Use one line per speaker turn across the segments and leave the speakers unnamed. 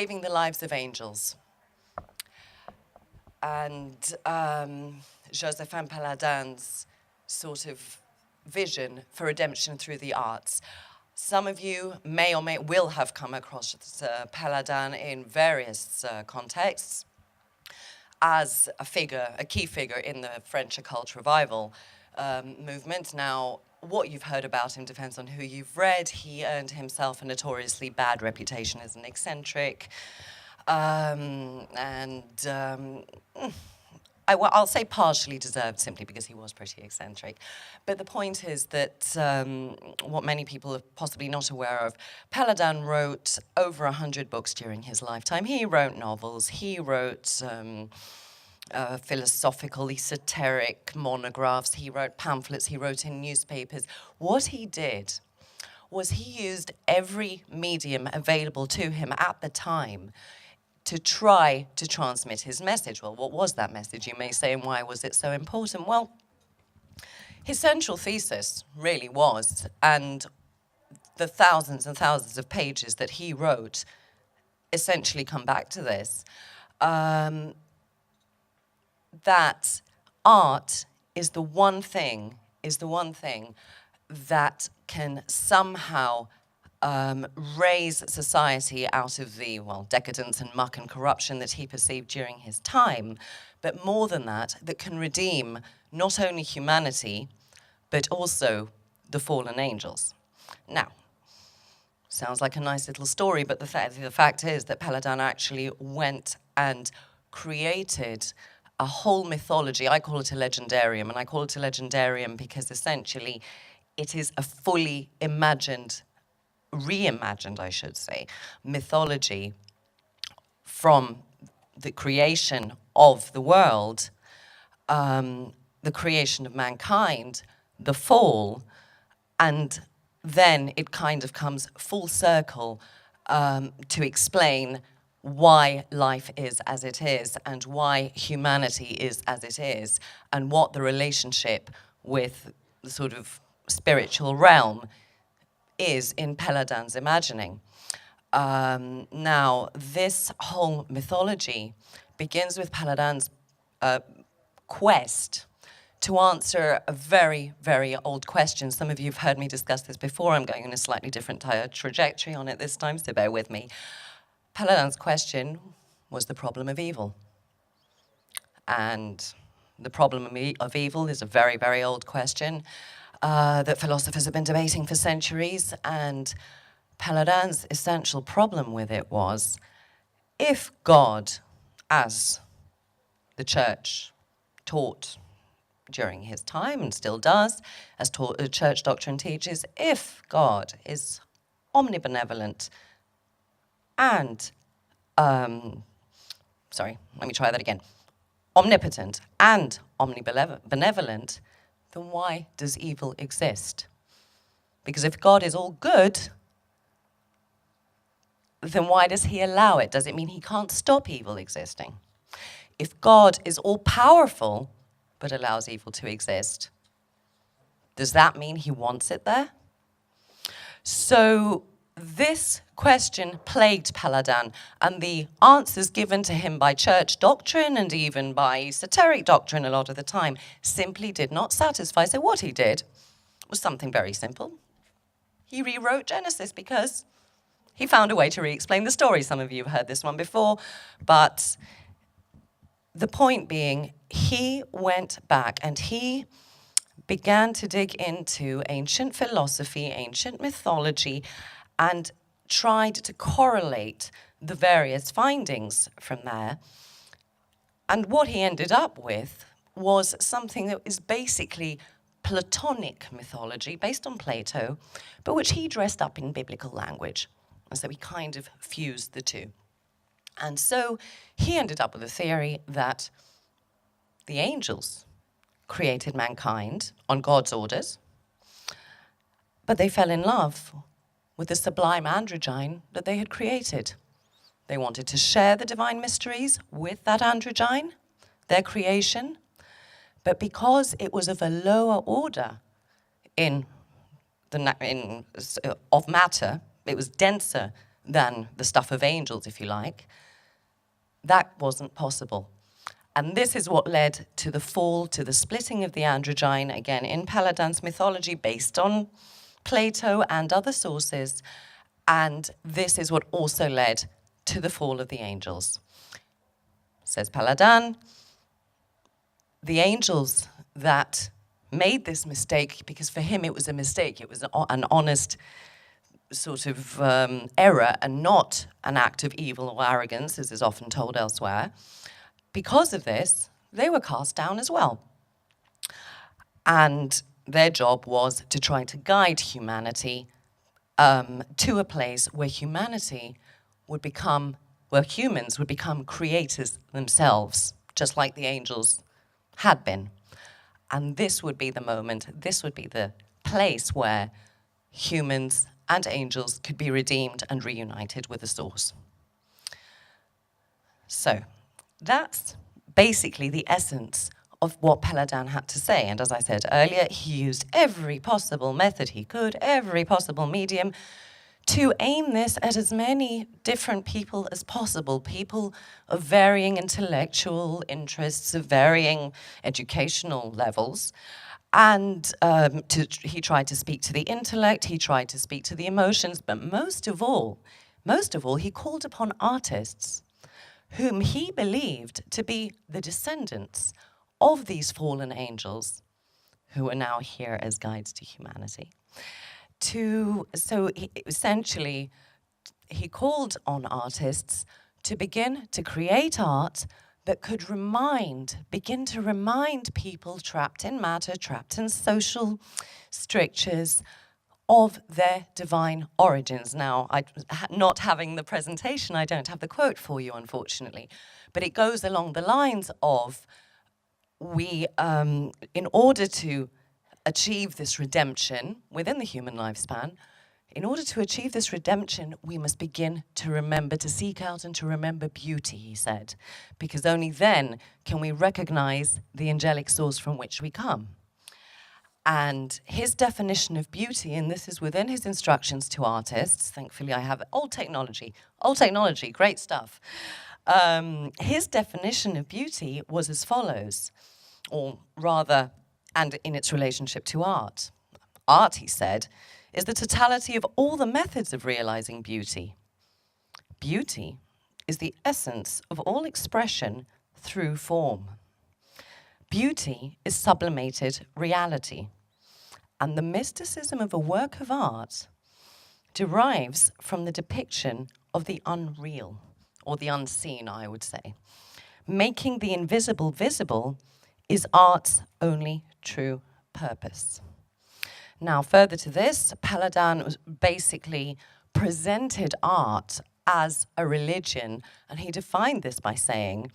saving the lives of angels. And Joséphin Péladan's sort of vision for redemption through the arts. Some of you may or will have come across Péladan in various contexts as a key figure in the French Occult Revival movement. Now, what you've heard about him depends on who you've read. He earned himself a notoriously bad reputation as an eccentric. I'll say partially deserved simply because he was pretty eccentric. But the point is that what many people are possibly not aware of, Péladan wrote over 100 books during his lifetime. He wrote novels, he wrote philosophical, esoteric monographs, he wrote pamphlets, he wrote in newspapers. What he did was he used every medium available to him at the time to try to transmit his message. Well, what was that message, you may say, and why was it so important? Well, his central thesis really was, and the thousands and thousands of pages that he wrote essentially come back to this, that art is the one thing that can somehow raise society out of the, decadence and muck and corruption that he perceived during his time, but more than that, that can redeem not only humanity, but also the fallen angels. Now, sounds like a nice little story, but the fact is that Péladan actually went and created a whole mythology. I call it a legendarium, and I call it a legendarium because essentially it is a fully reimagined, I should say, mythology from the creation of the world, the creation of mankind, the fall, and then it kind of comes full circle to explain why life is as it is and why humanity is as it is and what the relationship with the sort of spiritual realm is in Péladan's imagining. Now, this whole mythology begins with Péladan's quest to answer a very, very old question. Some of you have heard me discuss this before. I'm going on a slightly different trajectory on it this time, so bear with me. Péladan's question was the problem of evil. And the problem of evil is a very, very old question that philosophers have been debating for centuries, and Péladan's essential problem with it was, if God, as the church taught during his time and still does, as church doctrine teaches, if God is omnibenevolent and, omnipotent and omnibenevolent, then why does evil exist? Because if God is all good, then why does he allow it? Does it mean he can't stop evil existing? If God is all powerful but allows evil to exist, does that mean he wants it there? So this question plagued Péladan, and the answers given to him by church doctrine and even by esoteric doctrine a lot of the time simply did not satisfy. So what he did was something very simple. He rewrote Genesis because he found a way to re-explain the story. Some of you have heard this one before, but the point being, he went back and he began to dig into ancient philosophy, ancient mythology, and tried to correlate the various findings from there. And what he ended up with was something that is basically Platonic mythology, based on Plato, but which he dressed up in biblical language. And so he kind of fused the two. And so he ended up with a theory that the angels created mankind on God's orders, but they fell in love with the sublime androgyne that they had created. They wanted to share the divine mysteries with that androgyne, their creation, but because it was of a lower order of matter, it was denser than the stuff of angels, if you like. That wasn't possible. And this is what led to the fall, to the splitting of the androgyne, again, in Péladan's mythology, based on Plato and other sources. And this is what also led to the fall of the angels. Says Péladan, the angels that made this mistake, because for him it was a mistake, it was an honest sort of error and not an act of evil or arrogance, as is often told elsewhere. Because of this, they were cast down as well. And their job was to try to guide humanity to a place where humanity would become, where humans would become creators themselves, just like the angels had been. And this would be the moment, this would be the place where humans and angels could be redeemed and reunited with the source. So that's basically the essence of what Péladan had to say. And as I said earlier, he used every possible method he could, every possible medium, to aim this at as many different people as possible, people of varying intellectual interests, of varying educational levels. And he tried to speak to the intellect, he tried to speak to the emotions, but most of all, he called upon artists whom he believed to be the descendants of these fallen angels who are now here as guides to humanity. Essentially, he called on artists to begin to create art that could begin to remind people trapped in matter, trapped in social strictures, of their divine origins. Now, not having the presentation, I don't have the quote for you, unfortunately, but it goes along the lines of, in order to achieve this redemption within the human lifespan, in order to achieve this redemption, we must begin to remember, to seek out and to remember beauty, he said, because only then can we recognize the angelic source from which we come. And his definition of beauty, and this is within his instructions to artists, thankfully I have old technology, great stuff. His definition of beauty was as follows, or rather, and in its relationship to art. Art, he said, is the totality of all the methods of realizing beauty. Beauty is the essence of all expression through form. Beauty is sublimated reality, and the mysticism of a work of art derives from the depiction of the unreal, or the unseen, I would say. Making the invisible visible is art's only true purpose. Now, further to this, Péladan basically presented art as a religion, and he defined this by saying,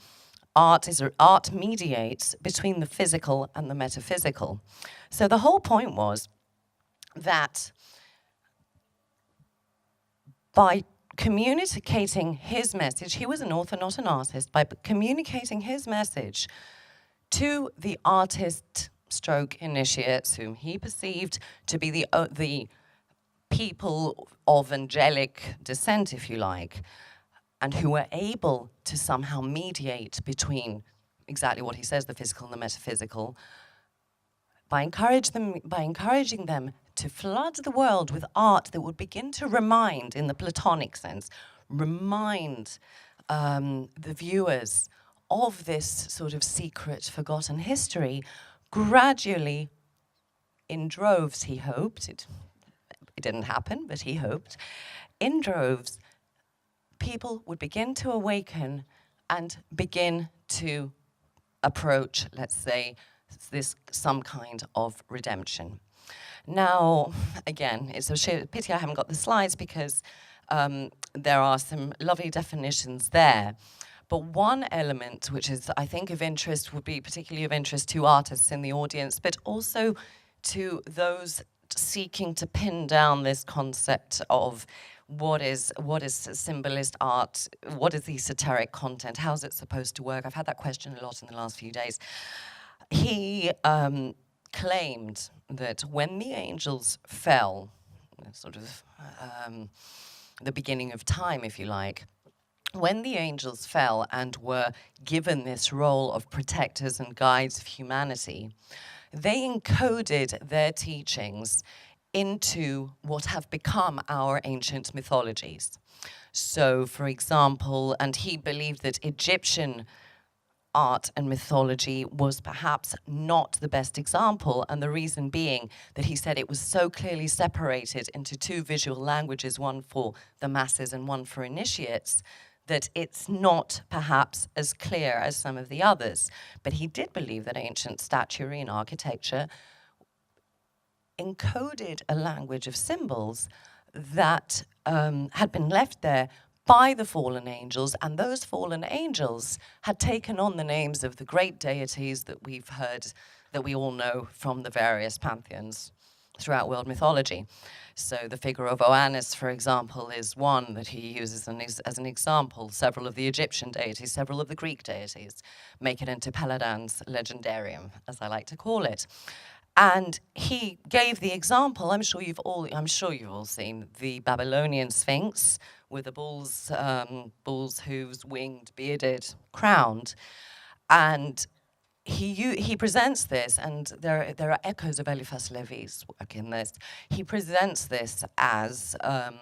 art mediates between the physical and the metaphysical. So the whole point was that by communicating his message, he was an author, not an artist, by communicating his message to the artist stroke initiates, whom he perceived to be the people of angelic descent, if you like, and who were able to somehow mediate between exactly what he says, the physical and the metaphysical, by encouraging them to flood the world with art that would begin to remind, in the Platonic sense, remind the viewers of this sort of secret, forgotten history. Gradually, in droves, he hoped, it didn't happen, but he hoped, in droves, people would begin to awaken and begin to approach, let's say, some kind of redemption. Now, again, it's a pity I haven't got the slides because there are some lovely definitions there. But one element which is, I think, of interest, would be particularly of interest to artists in the audience, but also to those seeking to pin down this concept of what is symbolist art, what is the esoteric content, how's it supposed to work? I've had that question a lot in the last few days. He claimed that when the angels fell, sort of the beginning of time, if you like. When the angels fell and were given this role of protectors and guides of humanity, they encoded their teachings into what have become our ancient mythologies. So, for example, and he believed that Egyptian art and mythology was perhaps not the best example, and the reason being that he said it was so clearly separated into two visual languages, one for the masses and one for initiates, that it's not perhaps as clear as some of the others. But he did believe that ancient statuary and architecture encoded a language of symbols that had been left there by the fallen angels, and those fallen angels had taken on the names of the great deities that we've heard, that we all know from the various pantheons throughout world mythology. So the figure of Oannes, for example, is one that he uses as an example. Several of the Egyptian deities, several of the Greek deities make it into Péladan's legendarium, as I like to call it. And he gave the example, I'm sure you've all seen the Babylonian Sphinx with the bull's hooves, winged, bearded, crowned. And he presents this, and there are echoes of Eliphas Levi's work in this. He presents this as a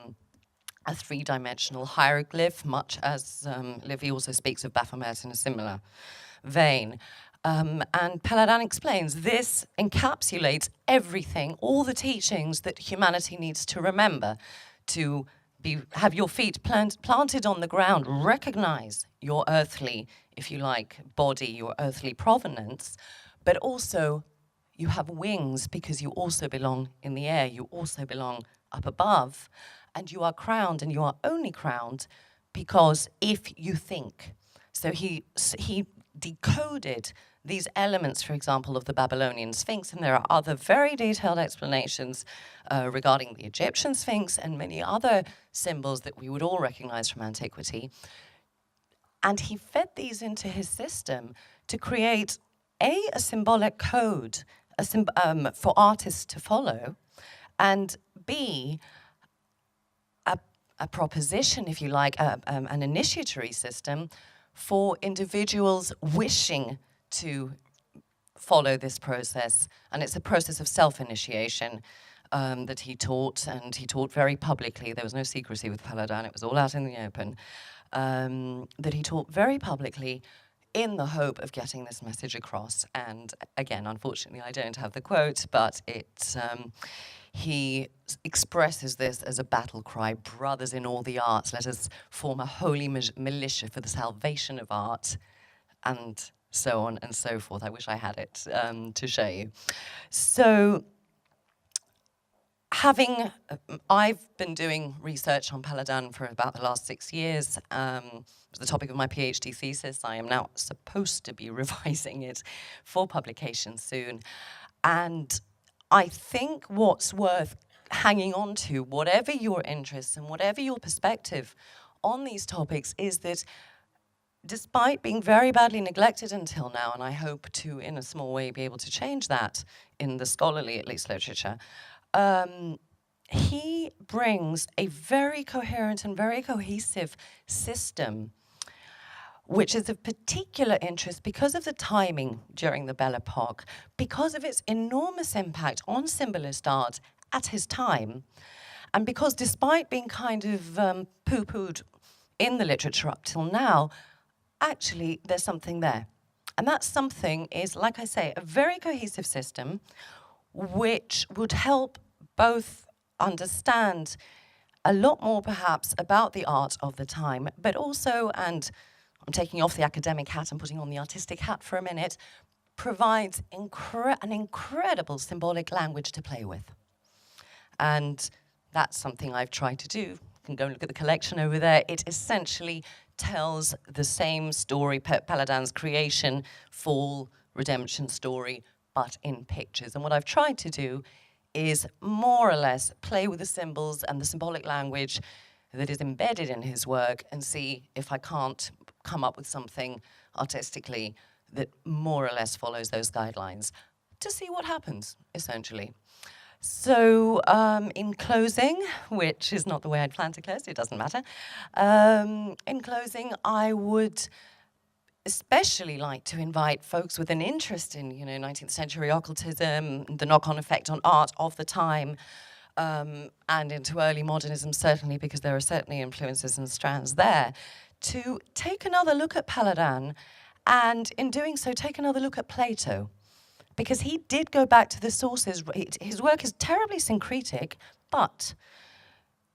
three-dimensional hieroglyph, much as Levi also speaks of Baphomet in a similar vein. And Péladan explains this encapsulates everything, all the teachings that humanity needs to remember, to have your feet planted on the ground, recognize your earthly, if you like, body, your earthly provenance, but also you have wings because you also belong in the air, you also belong up above, and you are crowned, and you are only crowned because if you think. So he decoded these elements, for example, of the Babylonian Sphinx, and there are other very detailed explanations regarding the Egyptian Sphinx and many other symbols that we would all recognize from antiquity. And he fed these into his system to create a symbolic code for artists to follow, and B, a proposition, if you like, an initiatory system for individuals wishing to follow this process. And it's a process of self-initiation that he taught, and he taught very publicly. There was no secrecy with Péladan, it was all out in the open. That he taught very publicly in the hope of getting this message across. And again, unfortunately, I don't have the quote, but he expresses this as a battle cry: brothers in all the arts, let us form a holy militia for the salvation of art, and so on and so forth. I wish I had it to show you. So, I've been doing research on Péladan for about the last 6 years. It was the topic of my Ph.D. thesis. I am now supposed to be revising it for publication soon. And I think what's worth hanging on to, whatever your interests and whatever your perspective on these topics, is that despite being very badly neglected until now, and I hope to, in a small way, be able to change that in the scholarly, at least, literature, he brings a very coherent and very cohesive system, which is of particular interest because of the timing during the Belle Époque, because of its enormous impact on symbolist art at his time, and because despite being kind of poo-pooed in the literature up till now, actually there's something there. And that something is, like I say, a very cohesive system which would help both understand a lot more perhaps about the art of the time, but also, and I'm taking off the academic hat and putting on the artistic hat for a minute, provides an incredible symbolic language to play with. And that's something I've tried to do. You can go and look at the collection over there. It essentially tells the same story, Péladan's creation, fall, redemption story, but in pictures. And what I've tried to do is more or less play with the symbols and the symbolic language that is embedded in his work and see if I can't come up with something artistically that more or less follows those guidelines to see what happens, essentially. So in closing, which is not the way I'd planned to close, it doesn't matter. In closing, I would especially like to invite folks with an interest in, 19th century occultism, the knock-on effect on art of the time, and into early modernism, certainly, because there are certainly influences and strands there, to take another look at Péladan, and in doing so, take another look at Plato. Because he did go back to the sources. His work is terribly syncretic, but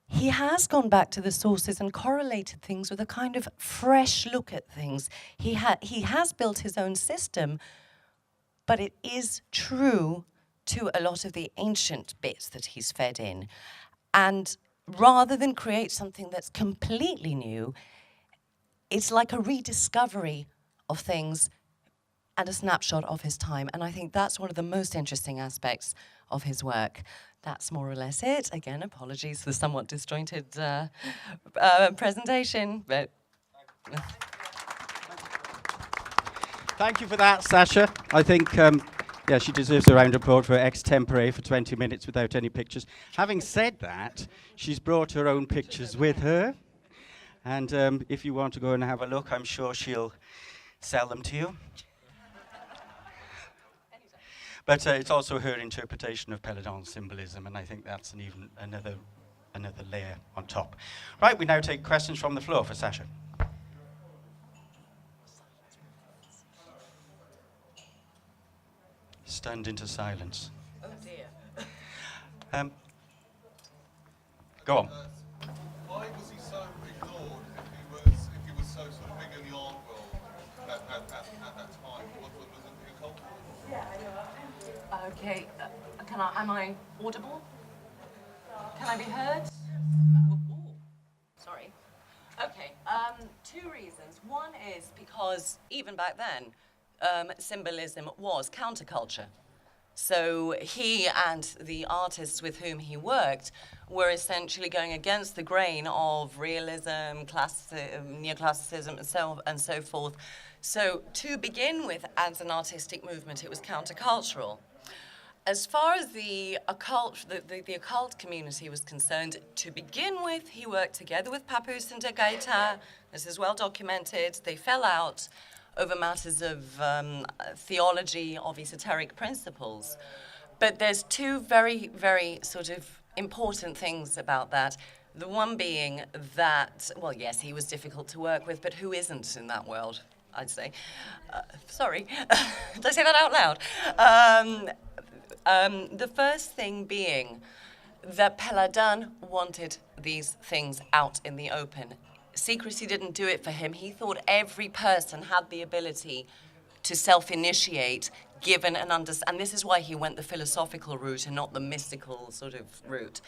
he has gone back to the sources and correlated things with a kind of fresh look at things. He has built his own system, but it is true to a lot of the ancient bits that he's fed in. And rather than create something that's completely new, it's like a rediscovery of things and a snapshot of his time. And I think that's one of the most interesting aspects of his work. That's more or less it. Again, apologies for the somewhat disjointed presentation, but...
Thank you for that, Sasha. I think, she deserves a round of applause for extempore for 20 minutes without any pictures. Having said that, she's brought her own pictures with her. And if you want to go and have a look, I'm sure she'll sell them to you. But it's also her interpretation of Péladan's symbolism, and I think that's another layer on top. Right, we now take questions from the floor for Sasha. Stunned into silence.
Oh dear.
Go on.
Why was he so ignored if he was so sort of big in the art world at that time? Was it the occult world?
Yeah, I know. Okay, am I audible? Can I be heard? Ooh, sorry. Okay, two reasons. One is because even back then, symbolism was counterculture. So he and the artists with whom he worked were essentially going against the grain of realism, neoclassicism, and so forth. So to begin with, as an artistic movement, it was countercultural. As far as the occult community was concerned, to begin with, he worked together with Pappus and de Gaeta. This is well documented. They fell out over matters of theology, of esoteric principles. But there's two very, very sort of important things about that. The one being that, well, yes, he was difficult to work with, but who isn't in that world, I'd say. Sorry, did I say that out loud? The first thing being that Péladan wanted these things out in the open. Secrecy didn't do it for him. He thought every person had the ability to self-initiate, given an and this is why he went the philosophical route and not the mystical sort of route.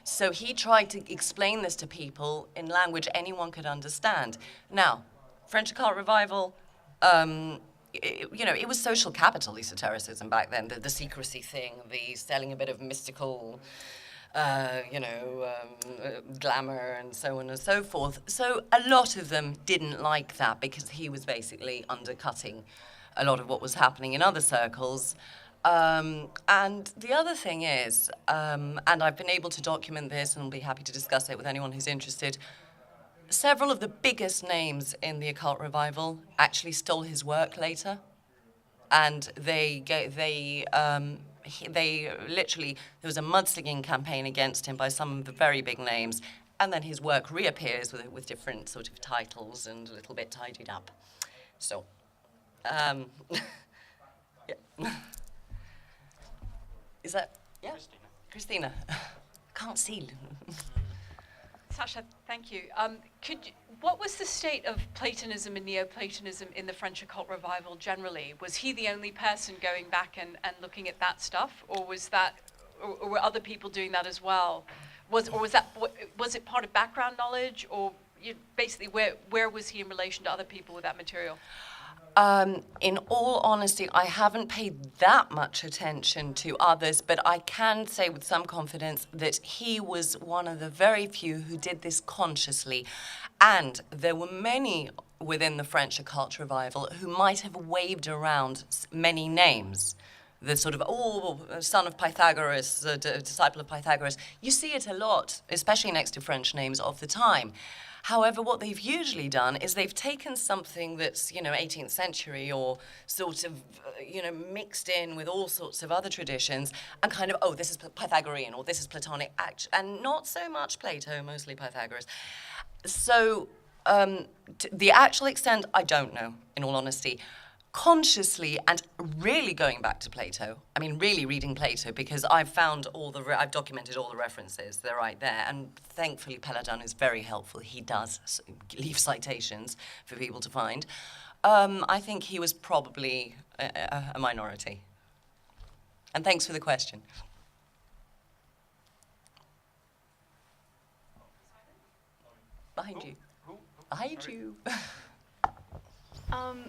So he tried to explain this to people in language anyone could understand. Now, French Occult Revival, it was social capital esotericism back then, the secrecy thing, the selling a bit of mystical, glamour and so on and so forth. So a lot of them didn't like that because he was basically undercutting a lot of what was happening in other circles. And the other thing is, and I've been able to document this and I'll be happy to discuss it with anyone who's interested, several of the biggest names in the occult revival actually stole his work later. And they literally, there was a mudslinging campaign against him by some of the very big names, and then his work reappears with different sort of titles and a little bit tidied up. So, yeah. Is that, yeah? Christina. Can't see.
Sasha, thank you. What was the state of Platonism and Neoplatonism in the French Occult Revival generally? Was he the only person going back and looking at that stuff, or or were other people doing that as well? Was it part of background knowledge, or basically where was he in relation to other people with that material?
In all honesty, I haven't paid that much attention to others, but I can say with some confidence that he was one of the very few who did this consciously. And there were many within the French Occult Revival who might have waved around many names. the sort of, son of Pythagoras, disciple of Pythagoras. You see it a lot, especially next to French names of the time. However, what they've usually done is they've taken something that's, 18th century or sort of, mixed in with all sorts of other traditions and kind of, this is Pythagorean or this is Platonic, and not so much Plato, mostly Pythagoras. So the actual extent, I don't know, in all honesty. Consciously and really going back to Plato, really reading Plato, because I've documented all the references, they're right there, and thankfully Péladan is very helpful. He does leave citations for people to find. I think he was probably a minority. And thanks for the question. Behind you. Behind you.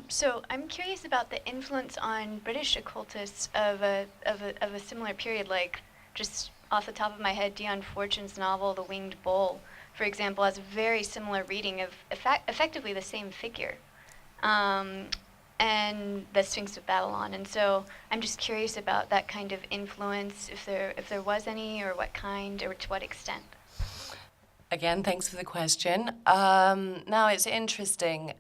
So I'm curious about the influence on British occultists of a similar period, like just off the top of my head, Dion Fortune's novel *The Winged Bull*, for example, has a very similar reading of effectively the same figure, and the Sphinx of Babylon. And so I'm just curious about that kind of influence, if there was any, or what kind, or to what extent.
Again, thanks for the question. Now it's interesting.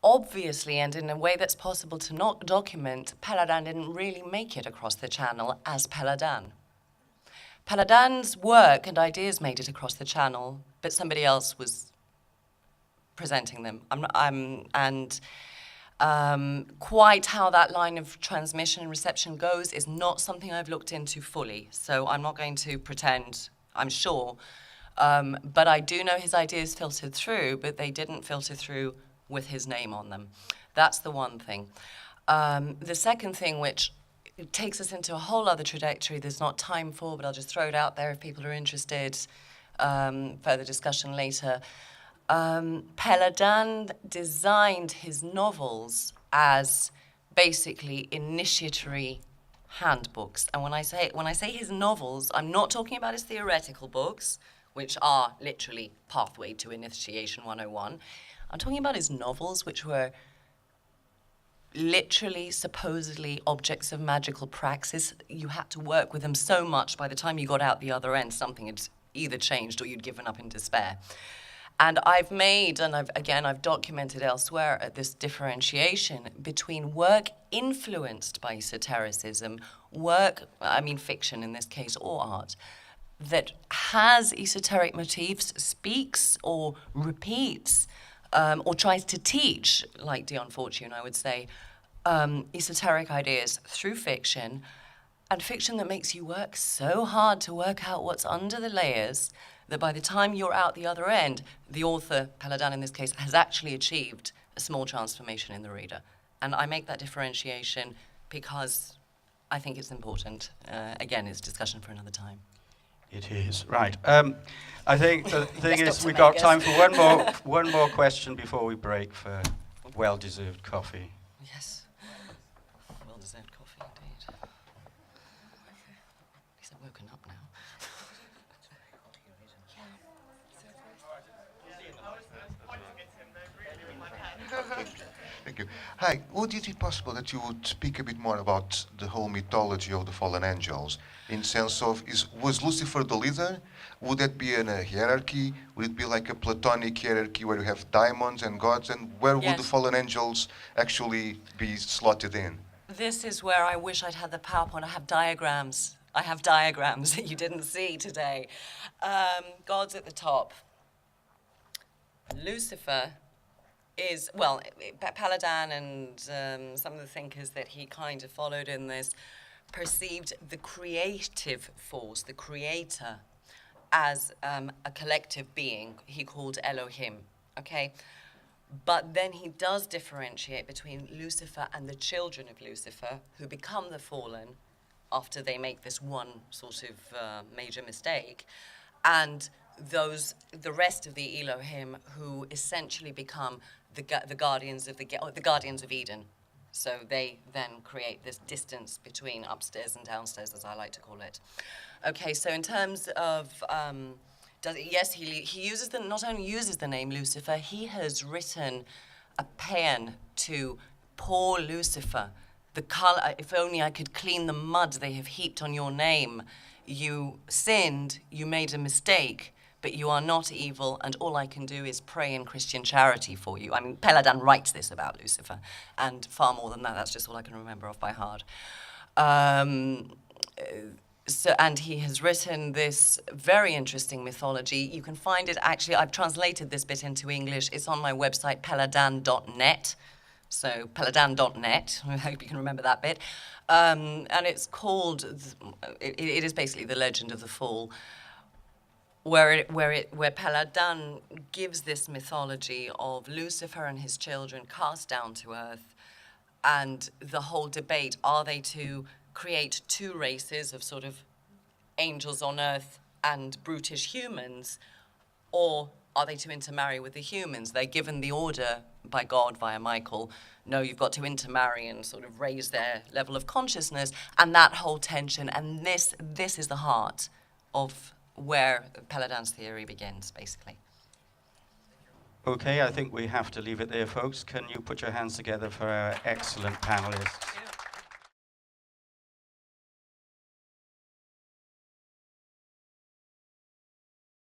Obviously, and in a way that's possible to not document, Péladan didn't really make it across the channel as Péladan. Péladan's work and ideas made it across the channel, but somebody else was presenting them. Quite how that line of transmission and reception goes is not something I've looked into fully, so I'm not going to pretend, I'm sure. But I do know his ideas filtered through, but they didn't filter through with his name on them. That's the one thing. The second thing, which takes us into a whole other trajectory there's not time for, but I'll just throw it out there if people are interested, further discussion later. Péladan designed his novels as basically initiatory handbooks. And when I say his novels, I'm not talking about his theoretical books, which are literally Pathway to Initiation 101. I'm talking about his novels, which were literally, supposedly, objects of magical praxis. You had to work with them so much, by the time you got out the other end, something had either changed or you'd given up in despair. And I've documented elsewhere this differentiation between work influenced by esotericism, fiction in this case, or art, that has esoteric motifs, speaks or repeats, or tries to teach, like Dion Fortune, I would say, esoteric ideas through fiction, and fiction that makes you work so hard to work out what's under the layers that by the time you're out the other end, the author, Péladan in this case, has actually achieved a small transformation in the reader. And I make that differentiation because I think it's important. Again, it's discussion for another time.
It is, right. I think the thing is we've got time for one more question before we break for well-deserved coffee.
Yes, well-deserved coffee indeed. At least I've woken up now.
Thank you. Hi, would it be possible that you would speak a bit more about the whole mythology of the fallen angels? In sense of, was Lucifer the leader? Would that be in a hierarchy? Would it be like a Platonic hierarchy where you have daimons and gods? And where would the fallen angels actually be slotted in?
This is where I wish I'd had the PowerPoint. I have diagrams that you didn't see today. Gods at the top. Lucifer is, Péladan and some of the thinkers that he kind of followed in this perceived the creative force, the creator, as a collective being he called Elohim, okay? But then he does differentiate between Lucifer and the children of Lucifer, who become the fallen after they make this one sort of major mistake, and the rest of the Elohim, who essentially become the guardians of Eden. So they then create this distance between upstairs and downstairs, as I like to call it. Okay, so in terms of, he uses not only uses the name Lucifer, he has written a paean to poor Lucifer, the color, if only I could clean the mud they have heaped on your name. You sinned, you made a mistake, but you are not evil, and all I can do is pray in Christian charity for you. I mean, Péladan writes this about Lucifer, and far more than that. That's just all I can remember off by heart. And he has written this very interesting mythology. You can find it, actually, I've translated this bit into English. It's on my website, péladan.net. So, péladan.net, I hope you can remember that bit. And it's called, it is basically the legend of the fall, where Péladan gives this mythology of Lucifer and his children cast down to earth, and the whole debate, are they to create two races of sort of angels on earth and brutish humans, or are they to intermarry with the humans? They're given the order by God via Michael, no, you've got to intermarry and sort of raise their level of consciousness, and that whole tension, and this is the heart of where Péladan's theory begins, basically.
Okay, I think we have to leave it there, folks. Can you put your hands together for our excellent panelists?